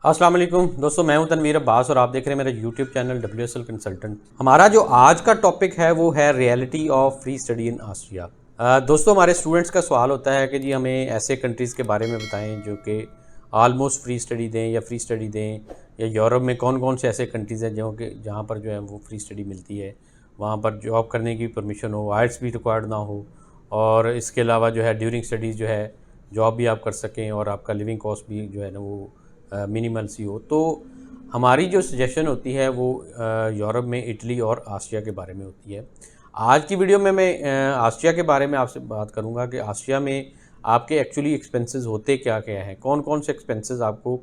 अस्सलाम वालेकुम दोस्तों, मैं हूं तनवीर अब्बास और आप देख रहे हैं मेरा यूट्यूब चैनल WSL कंसल्टेंट। हमारा जो आज का टॉपिक है वो है reality of free study in Austria. दोस्तों, हमारे स्टूडेंट्स का सवाल होता है कि जी हमें ऐसे कंट्रीज़ के बारे में बताएं जो कि ऑलमोस्ट फ्री स्टडी दें या फ्री स्टडी दें, या यूरोप में कौन कौन से ऐसे कंट्रीज़ हैं जो कि जहाँ पर जो है वो फ्री स्टडी मिलती है, वहाँ पर जॉब करने की परमिशन हो, आइल्स भी रिक्वायर्ड ना हो, और इसके अलावा जो है ड्यूरिंग स्टडीज़ जो है जॉब भी आप कर सकें और आपका लिविंग कॉस्ट भी जो है ना वो मिनिमल सी हो। तो हमारी जो सजेशन होती है वो यूरोप में इटली और ऑस्ट्रिया के बारे में होती है। आज की वीडियो में मैं ऑस्ट्रिया के बारे में आपसे बात करूंगा कि ऑस्ट्रिया में आपके एक्चुअली एक्सपेंसेस होते क्या क्या हैं, कौन कौन से एक्सपेंसेस आपको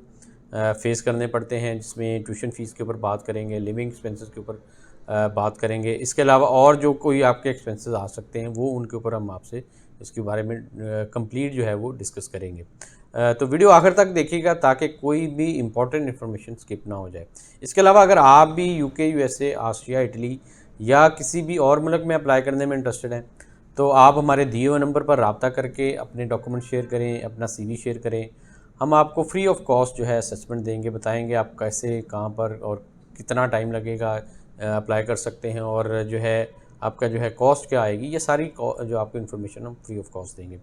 फेस करने पड़ते हैं, जिसमें ट्यूशन फ़ीस के ऊपर बात करेंगे, लिविंग एक्सपेंसेस के ऊपर बात करेंगे। इसके अलावा और जो कोई आपके एक्सपेंसेस आ सकते हैं वो उनके ऊपर हम आपसे इसके बारे में कंप्लीट जो है वो डिस्कस करेंगे। तो वीडियो आखिर तक देखिएगा ताकि कोई भी इंपॉर्टेंट इन्फॉर्मेशन स्किप ना हो जाए। इसके अलावा अगर आप भी यूके, यूएसए, ऑस्ट्रिया, इटली या किसी भी और मुल्क में अप्लाई करने में इंटरेस्टेड हैं तो आप हमारे दिए हुए नंबर पर रब्ता करके अपने डॉक्यूमेंट शेयर करें, अपना CV शेयर करें। हम आपको फ्री ऑफ कॉस्ट जो है असेसमेंट देंगे, बताएंगे आप कैसे, कहाँ पर और कितना टाइम लगेगा अप्लाई कर सकते हैं, और जो है आपका जो है कॉस्ट क्या आएगी, ये सारी जो आपको इन्फॉर्मेशन हम फ्री ऑफ कॉस्ट देंगे।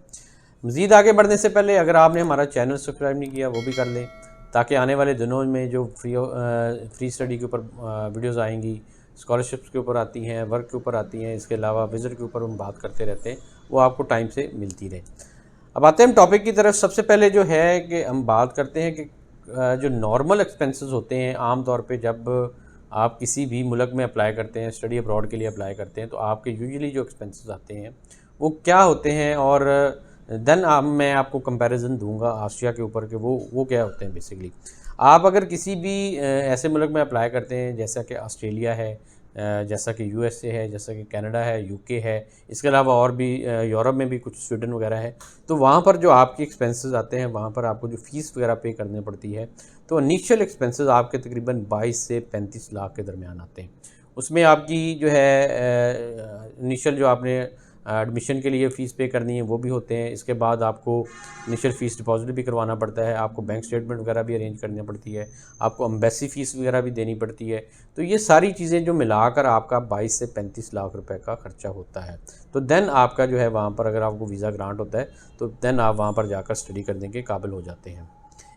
मज़ीद आगे बढ़ने से पहले अगर आपने हमारा चैनल सब्सक्राइब नहीं किया वो भी कर लें, ताकि आने वाले दिनों में जो फ्री स्टडी के ऊपर वीडियोस आएंगी, स्कॉलरशिप्स के ऊपर आती हैं, वर्क के ऊपर आती हैं, इसके अलावा विज़िट के ऊपर हम बात करते रहते हैं, वो आपको टाइम से मिलती रहे। अब आते हैं हम टॉपिक की तरफ। सबसे पहले जो है कि हम बात करते हैं कि जो नॉर्मल एक्सपेंसेस होते हैं आम तौर पे जब आप किसी भी मुल्क में अप्लाई करते हैं, स्टडी अब्रॉड के लिए अप्लाई करते हैं, तो आपके यूजुअली जो एक्सपेंसेस आते हैं वो क्या होते हैं, और देन मैं आपको कंपैरिजन दूंगा ऑस्ट्रिया के ऊपर कि वो क्या होते हैं। बेसिकली आप अगर किसी भी ऐसे मुल्क में अप्लाई करते हैं जैसा कि ऑस्ट्रेलिया है, जैसा कि USA है, जैसा कि कनाडा है, UK है, इसके अलावा और भी यूरोप में भी कुछ स्वीडन वगैरह है, तो वहाँ पर जो आपकी एक्सपेंसेस आते हैं, वहाँ पर आपको जो फ़ीस वगैरह पे करनी पड़ती है, तो इनिशियल एक्सपेंसेस आपके तकरीबन 22 से 35 लाख के दरमियान आते हैं। उसमें आपकी जो है इनिशियल जो आपने एडमिशन के लिए फ़ीस पे करनी है वो भी होते हैं। इसके बाद आपको इनिशियल फ़ीस डिपॉजिट भी करवाना पड़ता है, आपको बैंक स्टेटमेंट वगैरह भी अरेंज करनी पड़ती है, आपको एम्बेसी फ़ीस वगैरह भी देनी पड़ती है। तो ये सारी चीज़ें जो मिलाकर आपका 22 से 35 लाख रुपए का खर्चा होता है। तो देन आपका जो है वहाँ पर अगर आपको वीज़ा ग्रांट होता है तो देन आप वहाँ पर जाकर स्टडी करने के काबिल हो जाते हैं।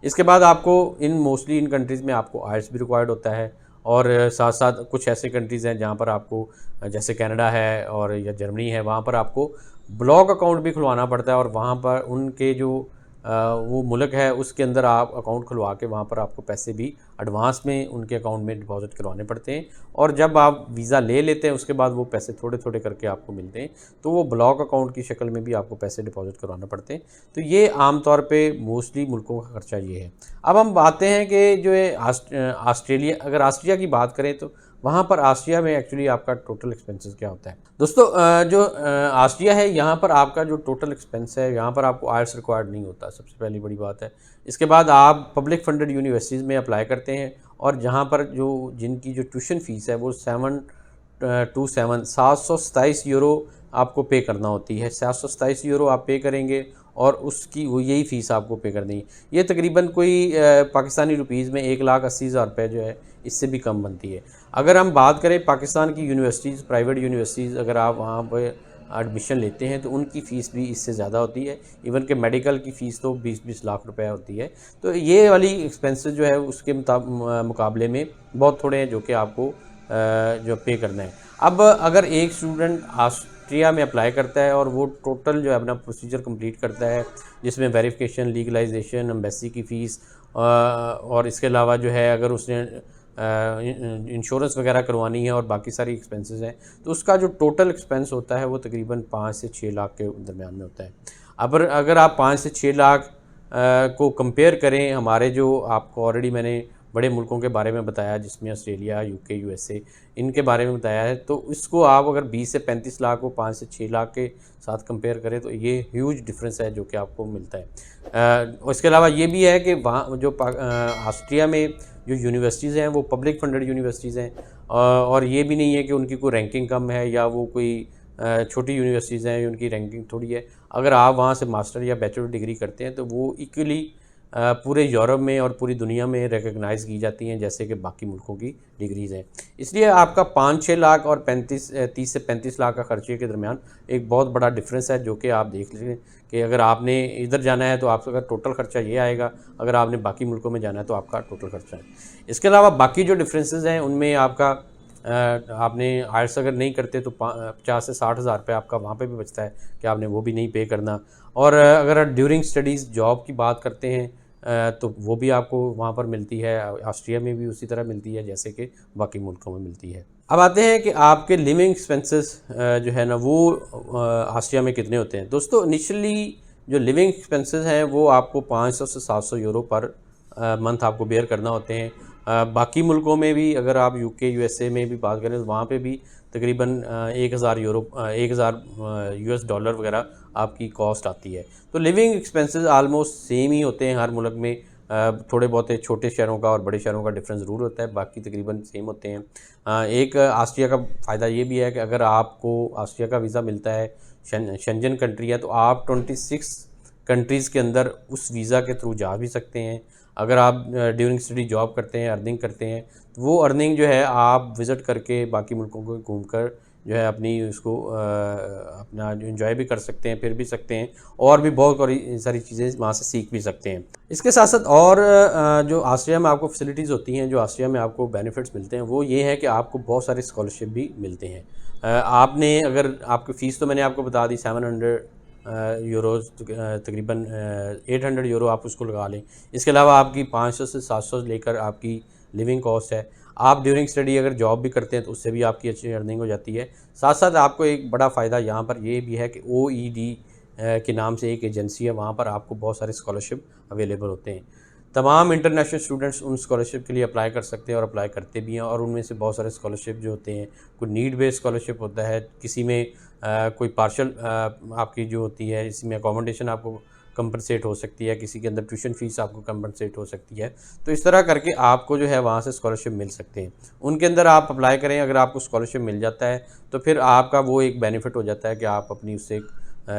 इसके बाद आपको मोस्टली इन कंट्रीज़ में आपको आइल्स भी रिक्वायर्ड होता है, और साथ साथ कुछ ऐसे कंट्रीज़ हैं जहाँ पर आपको जैसे कनाडा है और या जर्मनी है, वहाँ पर आपको ब्लॉक अकाउंट भी खुलवाना पड़ता है, और वहाँ पर उनके जो वो मुल्क है उसके अंदर आप अकाउंट खुलवा के वहाँ पर आपको पैसे भी एडवांस में उनके अकाउंट में डिपॉजिट करवाने पड़ते हैं, और जब आप वीज़ा ले लेते हैं उसके बाद वो पैसे थोड़े थोड़े करके आपको मिलते हैं, तो वो ब्लॉक अकाउंट की शक्ल में भी आपको पैसे डिपॉजिट करवाना पड़ते हैं। तो ये आमतौर पे मोस्टली मुल्कों का खर्चा ये है। अब हम बातें हैं कि जो है ऑस्ट्रेलिया, अगर ऑस्ट्रिया की बात करें तो वहाँ पर ऑस्ट्रिया में एक्चुअली आपका टोटल एक्सपेंसेस क्या होता है। दोस्तों, जो ऑस्ट्रिया है यहाँ पर आपका जो टोटल एक्सपेंस है, यहाँ पर आपको आइल्स रिक्वायर्ड नहीं होता, सबसे पहली बड़ी बात है। इसके बाद आप पब्लिक फंडेड यूनिवर्सिटीज़ में अप्लाई करते हैं, और जहाँ पर जो जिनकी जो ट्यूशन फ़ीस है वो 727 यूरो आपको पे करना होती है। 727 यूरो आप पे करेंगे और उसकी वो यही फ़ीस आपको पे करनी है। ये तकरीबन कोई पाकिस्तानी रुपीज़ में 1,80,000 रुपये जो है, इससे भी कम बनती है। अगर हम बात करें पाकिस्तान की यूनिवर्सिटीज़, प्राइवेट यूनिवर्सिटीज़, अगर आप वहाँ पर एडमिशन लेते हैं तो उनकी फ़ीस भी इससे ज़्यादा होती है। इवन कि मेडिकल की फ़ीस तो 20-20 लाख रुपए होती है। तो ये वाली एक्सपेंसेस जो है उसके मुकाबले में बहुत थोड़े हैं जो कि आपको जो पे करना है। अब अगर एक स्टूडेंट ऑस्ट्रिया में अप्लाई करता है और वो टोटल जो है अपना प्रोसीजर कंप्लीट करता है, जिसमें वेरिफिकेशन, लीगलाइजेशन, एम्बेसी की फ़ीस, और इसके अलावा जो है अगर उसने इंश्योरेंस वगैरह करवानी है और बाकी सारी एक्सपेंसेस हैं, तो उसका जो टोटल एक्सपेंस होता है वो तकरीबन 5 से 6 लाख के दरमियान में होता है। अब अगर आप 5 से 6 लाख को कंपेयर करें हमारे, जो आपको ऑलरेडी मैंने बड़े मुल्कों के बारे में बताया जिसमें ऑस्ट्रेलिया, UK, USA, इनके बारे में बताया है, तो इसको आप अगर 20 से 35 लाख को 5 से 6 लाख के साथ कंपेयर करें तो ये ह्यूज डिफरेंस है जो कि आपको मिलता है। और इसके अलावा ये भी है कि वहाँ जो ऑस्ट्रिया में जो यूनिवर्सिटीज़ हैं वो पब्लिक फंडेड यूनिवर्सिटीज़ हैं, और ये भी नहीं है कि उनकी कोई रैंकिंग कम है या वो कोई छोटी यूनिवर्सिटीज़ हैं उनकी रैंकिंग थोड़ी है। अगर आप वहाँ से मास्टर या बैचलर डिग्री करते हैं तो वो इक्वली पूरे यूरोप में और पूरी दुनिया में रिकग्नाइज़ की जाती हैं जैसे कि बाकी मुल्कों की डिग्रीज़ हैं। इसलिए आपका 5-6 लाख और 30 से 35 लाख का खर्चे के दरमियान एक बहुत बड़ा डिफरेंस है, जो कि आप देख लीजिए कि अगर आपने इधर जाना है तो आपका टोटल खर्चा ये आएगा, अगर आपने बाकी मुल्कों में जाना है तो आपका टोटल खर्चा है। इसके अलावा बाकी जो डिफरेंसेस हैं उनमें आपका आपने आयल्स अगर नहीं करते तो 50 से 60 हज़ार रुपये आपका वहाँ पे भी बचता है कि आपने वो भी नहीं पे करना। और अगर ड्यूरिंग स्टडीज़ जॉब की बात करते हैं तो वो भी आपको वहाँ पर मिलती है, ऑस्ट्रिया में भी उसी तरह मिलती है जैसे कि बाकी मुल्कों में मिलती है। अब आते हैं कि आपके लिविंग एक्सपेंसेस जो है ना वो ऑस्ट्रिया में कितने होते हैं। दोस्तों इनिशियली जो लिविंग एक्सपेंसेस हैं वो आपको 500 से 700 यूरो पर मंथ आपको बेयर करना होते हैं। बाकी मुल्कों में भी अगर आप यूके यूएसए में भी बात करें तो वहाँ पे भी तकरीबन 1000 यूएस डॉलर वगैरह आपकी कॉस्ट आती है। तो लिविंग एक्सपेंसेस आलमोस्ट सेम ही होते हैं हर मुल्क में। थोड़े बहुत छोटे शहरों का और बड़े शहरों का डिफरेंस ज़रूर होता है, बाकी तकरीबन सेम होते हैं। एक ऑस्ट्रिया का फ़ायदा ये भी है कि अगर आपको ऑस्ट्रिया का वीज़ा मिलता है, शेंजन कंट्री है, तो आप 26 कंट्रीज़ के अंदर उस वीज़ा के थ्रू जा भी सकते हैं। अगर आप ड्यूरिंग स्टडी जॉब करते हैं, अर्निंग करते हैं, तो वो अर्निंग जो है आप विज़िट करके बाकी मुल्कों को घूमकर जो है अपनी उसको अपना एंजॉय भी कर सकते हैं, फिर भी सकते हैं और भी बहुत सारी चीज़ें वहाँ से सीख भी सकते हैं। इसके साथ साथ और जो ऑस्ट्रिया में आपको फैसिलिटीज़ होती हैं, जो ऑस्ट्रिया में आपको बेनिफिट्स मिलते हैं, वो ये है कि आपको बहुत सारे स्कॉलरशिप भी मिलते हैं। आपने अगर आपकी फ़ीस तो मैंने आपको बता दी 700 यूरोज़, तकरीबन 800 यूरो आप उसको लगा लें। इसके अलावा आपकी 500 से 700 लेकर आपकी लिविंग कॉस्ट है। आप ड्यूरिंग स्टडी अगर जॉब भी करते हैं तो उससे भी आपकी अच्छी अर्निंग हो जाती है। साथ साथ आपको एक बड़ा फ़ायदा यहाँ पर ये भी है कि OED के नाम से एक एजेंसी है, वहाँ पर आपको बहुत सारे स्कॉलरशिप अवेलेबल होते हैं। तमाम इंटरनेशनल स्टूडेंट्स उन स्कॉलरशिप के लिए अप्लाई कर सकते हैं और अप्लाई करते भी हैं। और उनमें से बहुत सारे स्कॉलरशिप जो होते हैं, कोई नीड बेस्ड स्कॉलरशिप होता है, किसी में कोई पार्शल आपकी जो होती है, इसमें अकोमोडेशन आपको कंपनसेट हो सकती है, किसी के अंदर ट्यूशन फ़ीस आपको कंपनसेट हो सकती है। तो इस तरह करके आपको जो है वहाँ से स्कॉलरशिप मिल सकते हैं। उनके अंदर आप अप्लाई करें, अगर आपको स्कॉलरशिप मिल जाता है तो फिर आपका वो एक बेनिफिट हो जाता है कि आप अपनी उससे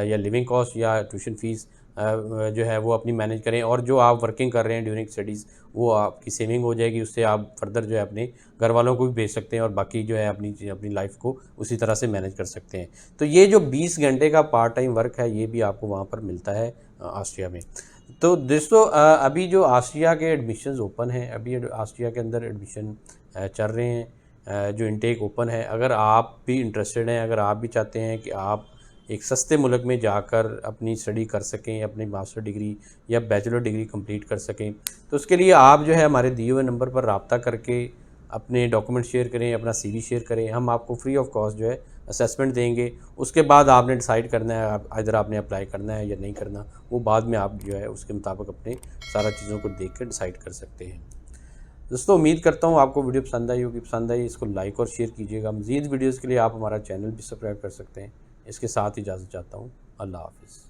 या लिविंग कॉस्ट या ट्यूशन फ़ीस जो है वो अपनी मैनेज करें, और जो आप वर्किंग कर रहे हैं ड्यूरिंग स्टडीज़ वो आपकी सेविंग हो जाएगी। उससे आप फर्दर जो है अपने घर वालों को भी भेज सकते हैं और बाकी जो है अपनी लाइफ को उसी तरह से मैनेज कर सकते हैं। तो ये जो 20 घंटे का पार्ट टाइम वर्क है ये भी आपको वहाँ पर मिलता है ऑस्ट्रिया में। तो दोस्तों अभी जो ऑस्ट्रिया के एडमिशन्स ओपन हैं, अभी ऑस्ट्रिया के अंदर एडमिशन चल रहे हैं, जो इनटेक ओपन है। अगर आप भी इंटरेस्टेड हैं, अगर आप भी चाहते हैं कि आप एक सस्ते मुल्क में जाकर अपनी स्टडी कर सकें, अपनी मास्टर डिग्री या बैचलर डिग्री कंप्लीट कर सकें, तो उसके लिए आप जो है हमारे दिए हुए नंबर पर रब्ता करके अपने डॉक्यूमेंट शेयर करें, अपना CV शेयर करें। हम आपको फ्री ऑफ कॉस्ट जो है असेसमेंट देंगे। उसके बाद आपने डिसाइड करना है इधर आपने अप्लाई करना है या नहीं करना, वो बाद में आप जो है उसके मुताबिक अपने सारा चीज़ों को देख कर डिसाइड कर सकते हैं। दोस्तों उम्मीद करता हूँ आपको वीडियो पसंद आई होगी। पसंद आई इसको लाइक और शेयर कीजिएगा। मज़ीद वीडियोज़ के लिए आप हमारा चैनल भी सब्सक्राइब कर सकते हैं। इसके साथ इजाज़त चाहता हूँ। अल्लाह हाफ़िज़।